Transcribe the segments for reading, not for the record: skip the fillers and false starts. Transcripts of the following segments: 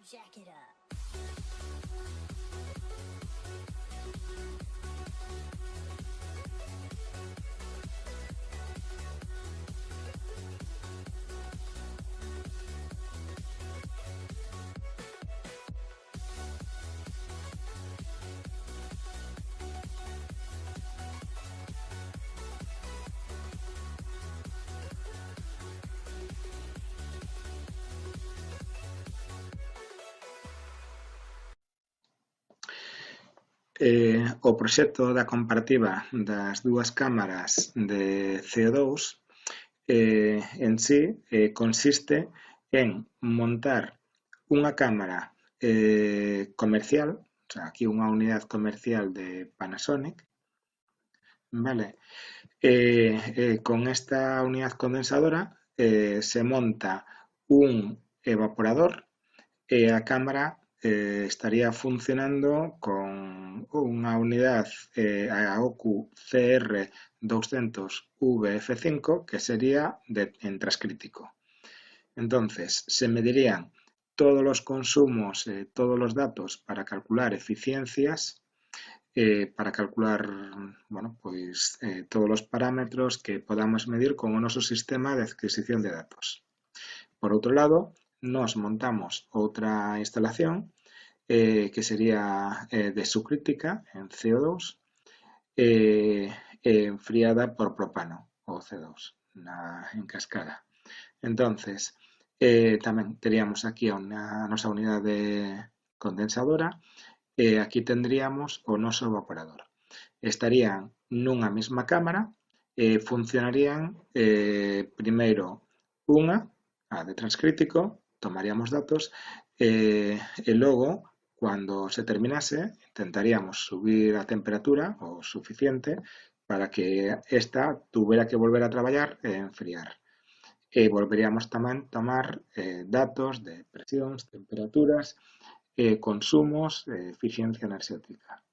Jack it up. O proxecto da comparativa das dúas cámaras de CO2 en sí consiste en montar unha cámara comercial, o sea, aquí unha unidade comercial de Panasonic, vale? Con esta unidade condensadora se monta un evaporador e a cámara estaría funcionando con unha unidade AOCU CR200VF5 que sería en transcrítico. Entonces, se medirían todos los consumos, todos los datos para calcular eficiencias, para calcular, bueno, pois, todos os parámetros que podamos medir con o noso sistema de adquisición de datos. Por outro lado, nos montamos outra instalación que sería de subcrítica en CO2 enfriada por propano, ou C2, en cascada. Entonces, tamén teríamos aquí a nosa unidade condensadora e aquí tendríamos o noso evaporador. Estarían nunha mesma cámara e funcionarían primeiro unha, a de transcrítico, tomaríamos datos e logo, cando se terminase, intentaríamos subir a temperatura o suficiente para que esta tuvera que volver a traballar e enfriar. E volveríamos tamén tomar datos de presións, temperaturas, consumos e eficiencia enerxética.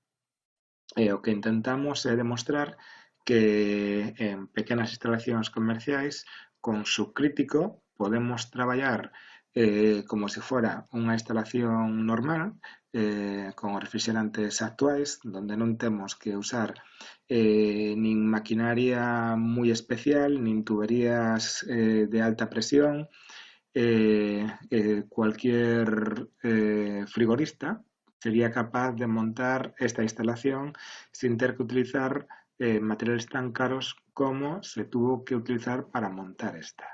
O que intentamos é demostrar que en pequenas instalacións comerciais con subcrítico podemos traballar como se fora unha instalación normal con os refrigerantes actuais donde non temos que usar nin maquinaria moi especial, nin tuberías de alta presión. Cualquier frigorista sería capaz de montar esta instalación sin ter que utilizar materiales tan caros como se tuvo que utilizar para montar esta.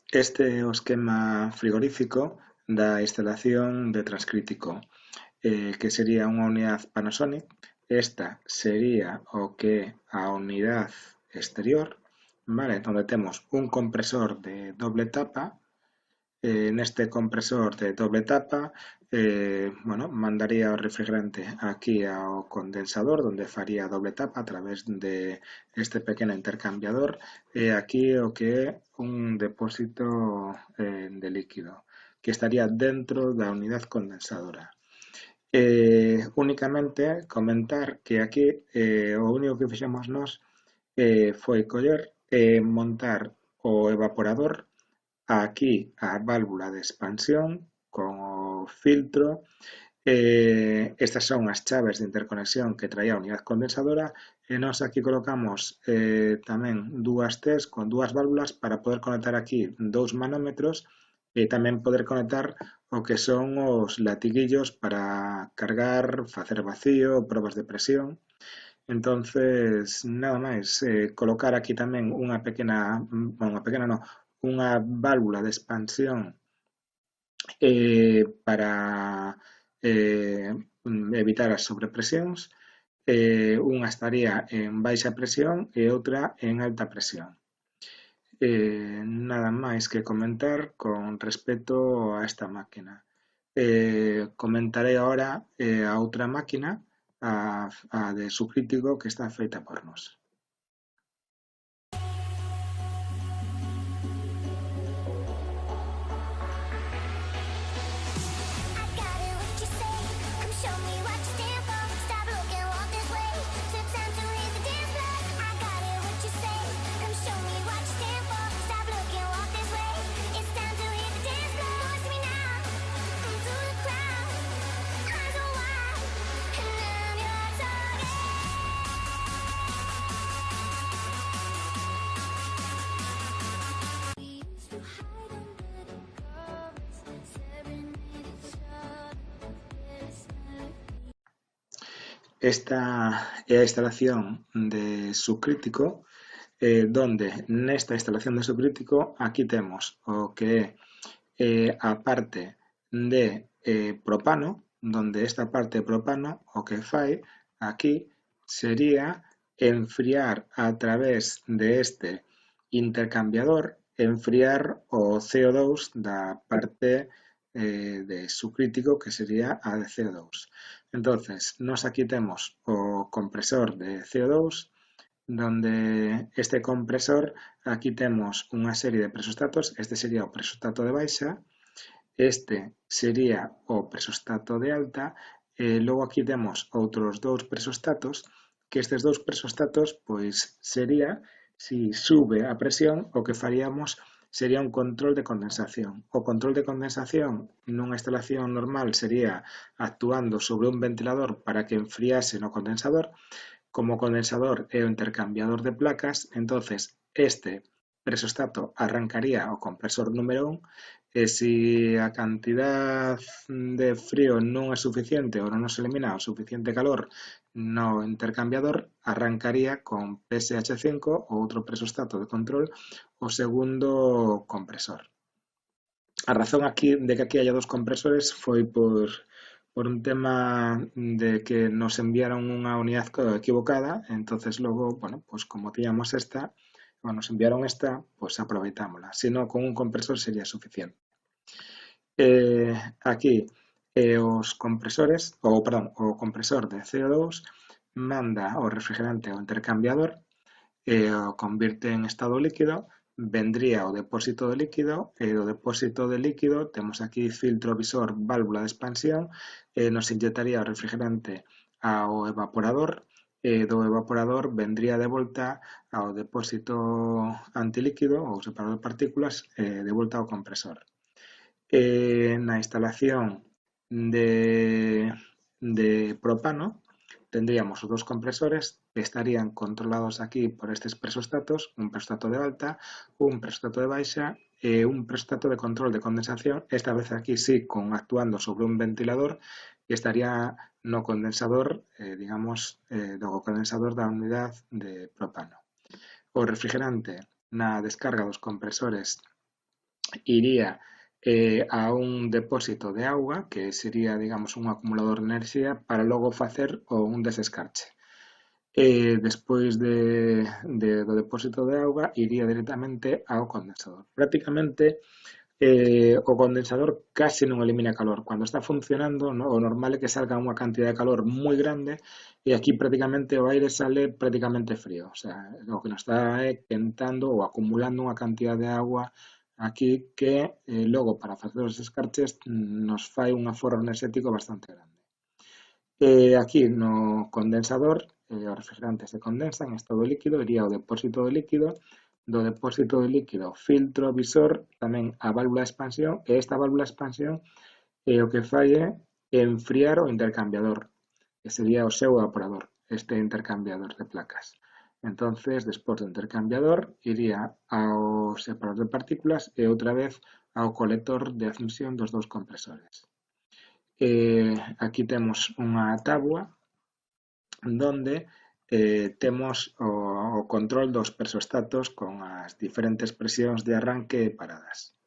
Este é o esquema frigorífico da instalación de transcrítico, que sería unha unidade Panasonic. Esta sería o que a unidade exterior, vale? Onde temos un compresor de doble tapa. Neste compresor de doble tapa, bueno, mandaría o refrigerante aquí ao condensador, onde faría doble tapa a través de este pequeno intercambiador, e aquí o que é un depósito de líquido, que estaría dentro da unidade condensadora. Únicamente comentar que aquí o único que fixemos nós foi coller e montar o evaporador aquí a válvula de expansión con o filtro. Estas son as chaves de interconexión que traía a unidade condensadora e nós aquí colocamos tamén dúas Ts con dúas válvulas para poder conectar aquí 2 manómetros e tamén poder conectar o que son os latiguillos para cargar, facer vacío, probas de presión. Entonces, nada máis, colocar aquí tamén unha válvula de expansión para evitar as sobrepresións. Unha estaría en baixa presión e outra en alta presión. Nada máis que comentar con respecto a esta máquina. Comentaré ahora a outra máquina, a de subcrítico, que está feita por nós. esta é a instalación de subcrítico, donde nesta instalación de subcrítico aquí temos o que é a parte de propano, donde esta parte de propano o que fai aquí sería enfriar a través de este intercambiador, enfriar o CO2 da parte de subcrítico que sería a de CO2. Entonces, nos aquí temos o compresor de CO2, donde este compresor, aquí temos unha serie de presostatos, este sería o presostato de baixa, este sería o presostato de alta, e logo aquí temos outros dous presostatos, que estes dous presostatos pois sería, si sube a presión, o que faríamos sería un control de condensación. O control de condensación nunha instalación normal sería actuando sobre un ventilador para que enfriase no condensador. Como o condensador é o intercambiador de placas, entonces este presostato arrancaría o compresor número 1 e se a cantidad de frío non é suficiente ou non nos elimina o suficiente calor no intercambiador, arrancaría con PSH5 ou outro presostato de control o segundo compresor. A razón aquí de que aquí haya dos compresores foi por un tema de que nos enviaron unha unidade equivocada, entonces logo, bueno, pues como tiñamos esta, o nos enviaron esta, pues aproveitámola. Se non, con un compresor sería suficiente. Aquí os compresores, o compresor de CO2 manda o refrigerante ao intercambiador e o convierte en estado líquido, vendría o depósito de líquido e do depósito de líquido temos aquí filtro visor, válvula de expansión, nos inyectaría o refrigerante ao evaporador e do evaporador vendría de volta ao depósito antilíquido ou separador de partículas de volta ao compresor. Na instalación de propano tendríamos os dos compresores que estarían controlados aquí por estes presostatos, un presostato de alta, un presostato de baixa e un presostato de control de condensación, esta vez aquí sí actuando sobre un ventilador que estaría no condensador, digamos, do condensador da unidade de propano. O refrigerante na descarga dos compresores iría a un depósito de auga, que sería, digamos, un acumulador de enerxía para logo facer un desescarche. Despois do depósito de auga iría directamente ao condensador. Prácticamente o condensador case non elimina calor. Cando está funcionando, o normal é que salga unha cantidad de calor moi grande e aquí prácticamente o aire sale prácticamente frío. O sea, o que nos está quentando ou acumulando unha cantidad de agua aquí que logo para facer os escarches nos fai un aforro enerxético bastante grande. Aquí no condensador os refrigerantes se condensan en estado líquido, iría ao depósito de líquido, do depósito de líquido filtro visor tamén a válvula de expansión e esta válvula de expansión o que fai é enfriar o intercambiador, que sería o seu evaporador, este intercambiador de placas. Entonces, despois do intercambiador, iría ao separador de partículas e outra vez ao colector de admisión dos dous compresores. Aquí temos unha tábua donde temos o control dos presostatos con as diferentes presións de arranque e paradas.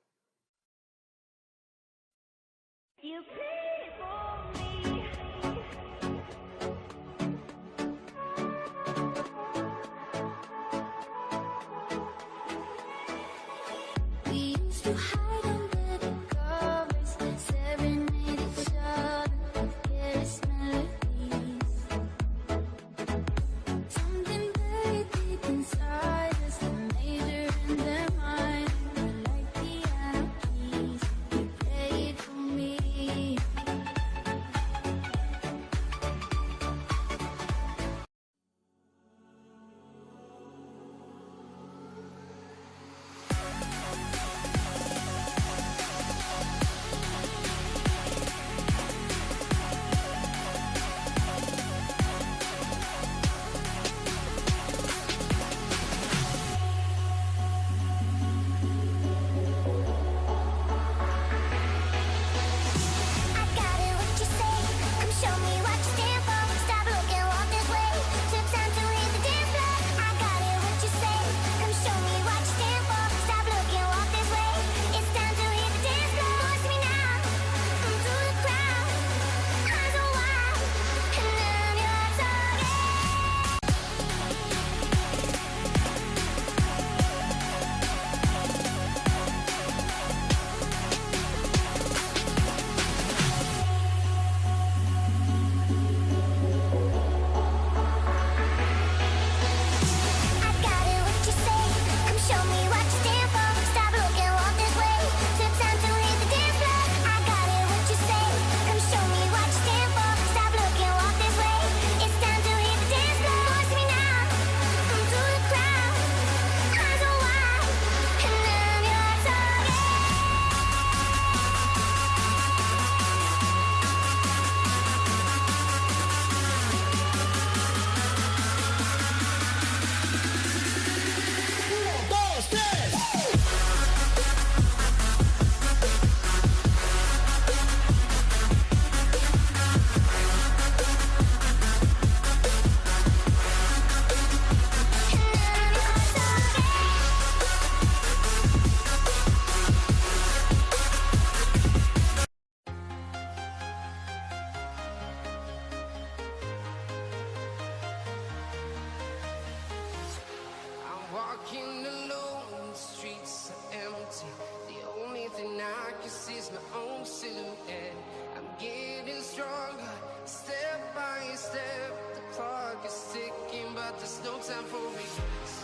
Walking alone, the streets are empty. The only thing I can see is my own silhouette. I'm getting stronger, step by step. The clock is ticking, but there's no time for regrets.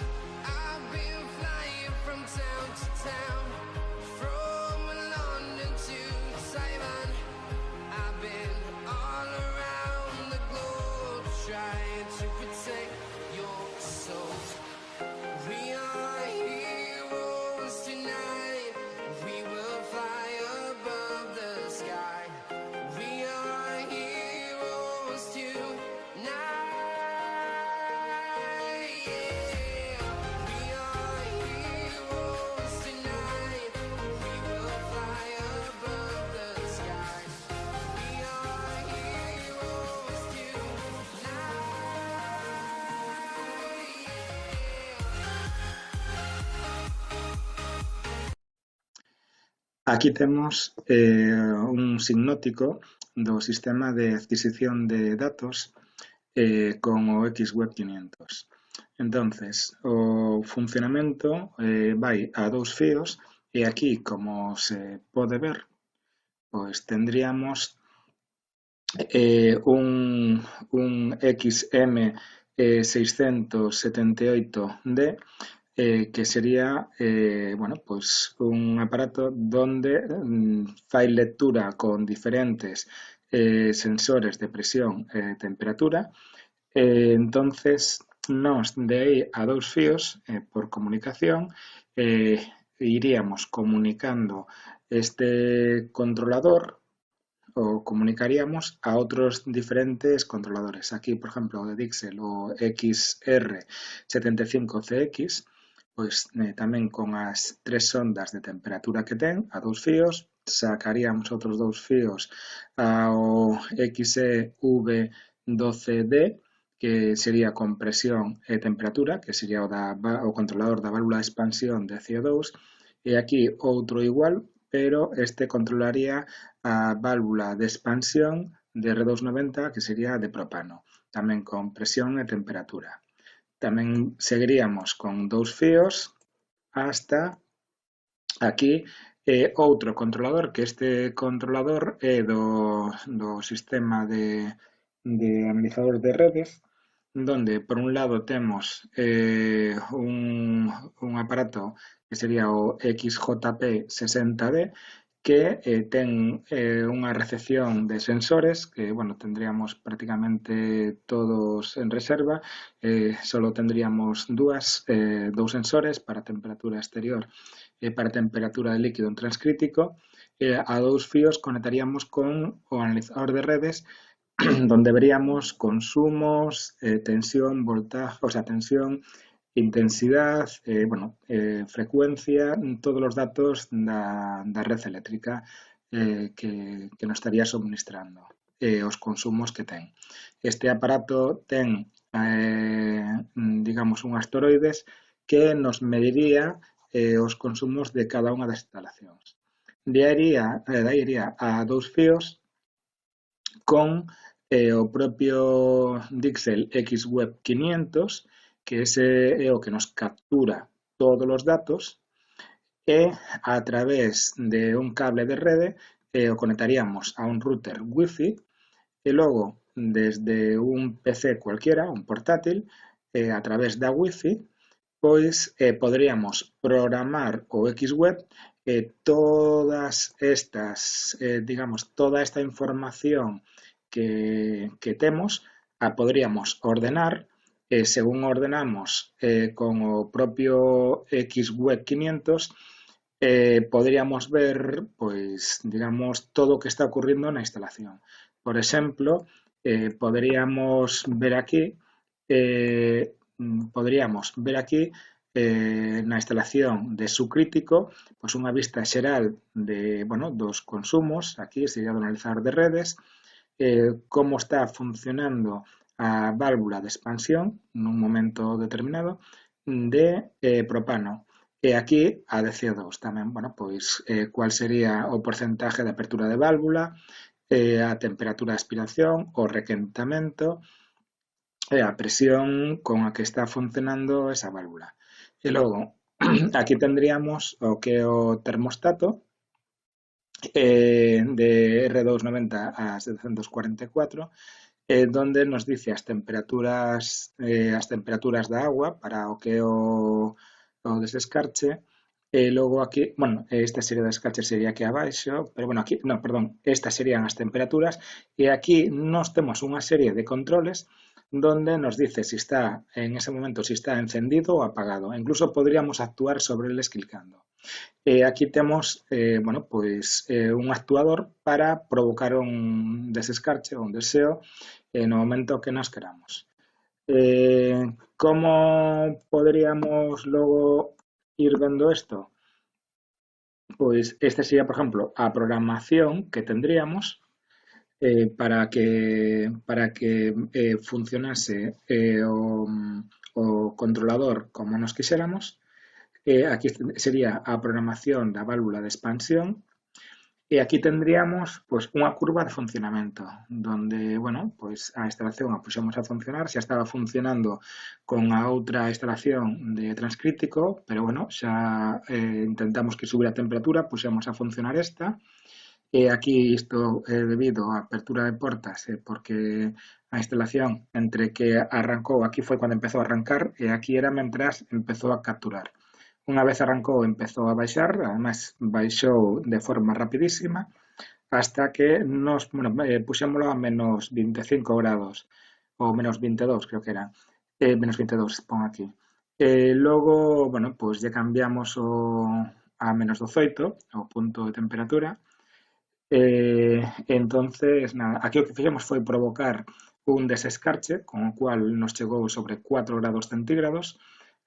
I've been flying from town to town, from London to Taiwan. I've been all around the globe trying to protect your soul. We are heroes tonight. We will fly above the sky. We are heroes tonight. Yeah. We are heroes tonight. We will fly above the sky. We are heroes tonight. Aquí temos un signótico do sistema de adquisición de datos con o XWeb 500. Entonces, o funcionamento vai a dous fíos e aquí, como se pode ver, pois tendríamos un XM678D que sería bueno, pues un aparato donde fai lectura con diferentes sensores de presión e temperatura. Entonces, nos de aí a dous fíos por comunicación iríamos comunicando este controlador o comunicaríamos a otros diferentes controladores. Aquí, por ejemplo, de Dixel o XR75CX, pois tamén con as tres ondas de temperatura que ten, a dous fíos, sacaríamos outros dous fíos ao XEV12D, que sería con presión e temperatura, que sería o controlador da válvula de expansión de CO2, e aquí outro igual, pero este controlaría a válvula de expansión de R290, que sería de propano, tamén con presión e temperatura. Tamén seguiríamos con dous fíos hasta aquí outro controlador, que este controlador é do sistema de analizador de redes, donde por un lado temos un aparato que sería o XJP60D, que ten unha recepción de sensores que, bueno, tendríamos prácticamente todos en reserva, solo tendríamos dous sensores para temperatura exterior e para temperatura de líquido en transcrítico. A dous fíos conectaríamos con o analizador de redes donde veríamos consumos, tensión, voltaje, o sea, tensión, intensidad, frecuencia, todos os datos da red eléctrica que nos estaría suministrando, os consumos que ten. Este aparato ten, digamos, un asteroides que nos mediría os consumos de cada unha das instalacións. De aí iría a dous fíos con o propio Dixel XWeb 500, que ese é o que nos captura todos os datos, e a través de un cable de rede o conectaríamos a un router Wi-Fi e logo desde un PC cualquiera, un portátil, a través da Wi-Fi, pois poderíamos programar o XWeb todas estas, digamos, toda esta información que temos, a poderíamos ordenar, según ordenamos con o propio XWeb 500, poderíamos ver, pois, digamos, todo o que está ocurrindo na instalación. Por exemplo, poderíamos ver aquí na instalación de subcrítico, pois unha vista xeral de, bueno, dos consumos, aquí sería do analizador de redes, como está funcionando a válvula de expansión nun momento determinado de propano. E aquí a de CO2 tamén, bueno, pois cual sería o porcentaje de apertura de válvula, a temperatura de aspiración, o requentamento e a presión con a que está funcionando esa válvula. E logo, aquí tendríamos o que é o termostato de R290 a 744, donde nos dice as temperaturas da agua para o que é o desescarche. E logo aquí, bueno, esta serie de descarche sería aquí abaixo, pero bueno, aquí, no, perdón, estas serían as temperaturas e aquí nos temos unha serie de controles donde nos dice si está, en ese momento, si está encendido ou apagado. Incluso podríamos actuar sobre eles clicando. Aquí temos, bueno, pois, un actuador para provocar un desescarche, un deseo, no momento que nos queramos. Como poderíamos logo ir vendo isto? Pois esta sería, por exemplo, a programación que tendríamos para que funcionase o controlador como nos quixéramos. Aquí sería a programación da válvula de expansión. E aquí tendríamos pois, unha curva de funcionamento, donde, bueno, pois a instalación a puxemos a funcionar, xa estaba funcionando con a outra instalación de transcrítico, pero, bueno, xa intentamos que subir a temperatura, puxemos a funcionar esta, e aquí isto é debido á apertura de portas, porque a instalación entre que arrancou, aquí foi cando empezou a arrancar, e aquí era mentras empezou a capturar. Unha vez arrancou empezou a baixar, además baixou de forma rapidísima, hasta que nos, bueno, puxémolo a menos 25 grados, ou menos 22 creo que era, menos 22 pon aquí. Logo, bueno, pois lle cambiamos a menos 18, o punto de temperatura, entonces, nada, aquí o que fixemos foi provocar un desescarche, con o cual nos chegou sobre 4 grados centígrados,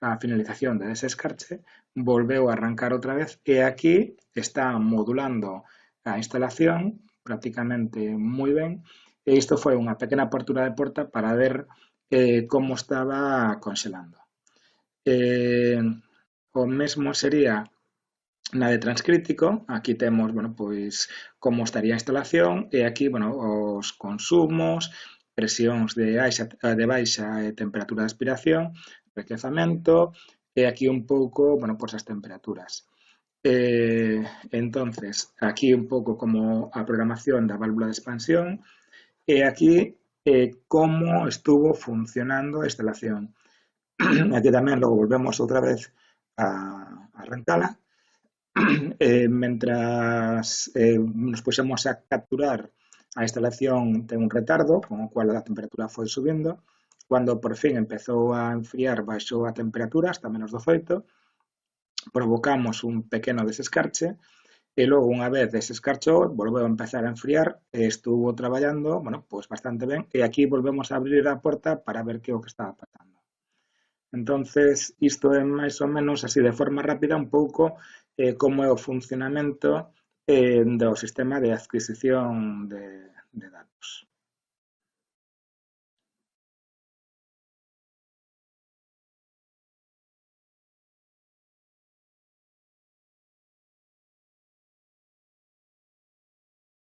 a finalización de desescarche, volveu a arrancar outra vez e aquí está modulando a instalación prácticamente moi ben e isto foi unha pequena apertura de porta para ver como estaba conxelando. O mesmo sería na de transcrítico, aquí temos, bueno, pois como estaría a instalación e aquí, bueno, os consumos, presións de baixa e temperatura de aspiración, requezamento e aquí un pouco, bueno, pois as temperaturas. Entonces, aquí un pouco como a programación da válvula de expansión e aquí como estuvo funcionando a instalación. Aquí tamén logo volvemos outra vez a arrancala. Mentras nos puxemos a capturar a instalación ten un retardo, con o cual a temperatura foi subindo. Cando por fin empezou a enfriar, baixou a temperatura hasta menos 18, provocamos un pequeno desescarche e logo unha vez desescarchou, volveu a empezar a enfriar e estuvo traballando, bueno, pois bastante ben e aquí volvemos a abrir a porta para ver que é o que estaba pasando. Entonces, isto é máis ou menos así de forma rápida un pouco como é o funcionamento do sistema de adquisición de datos.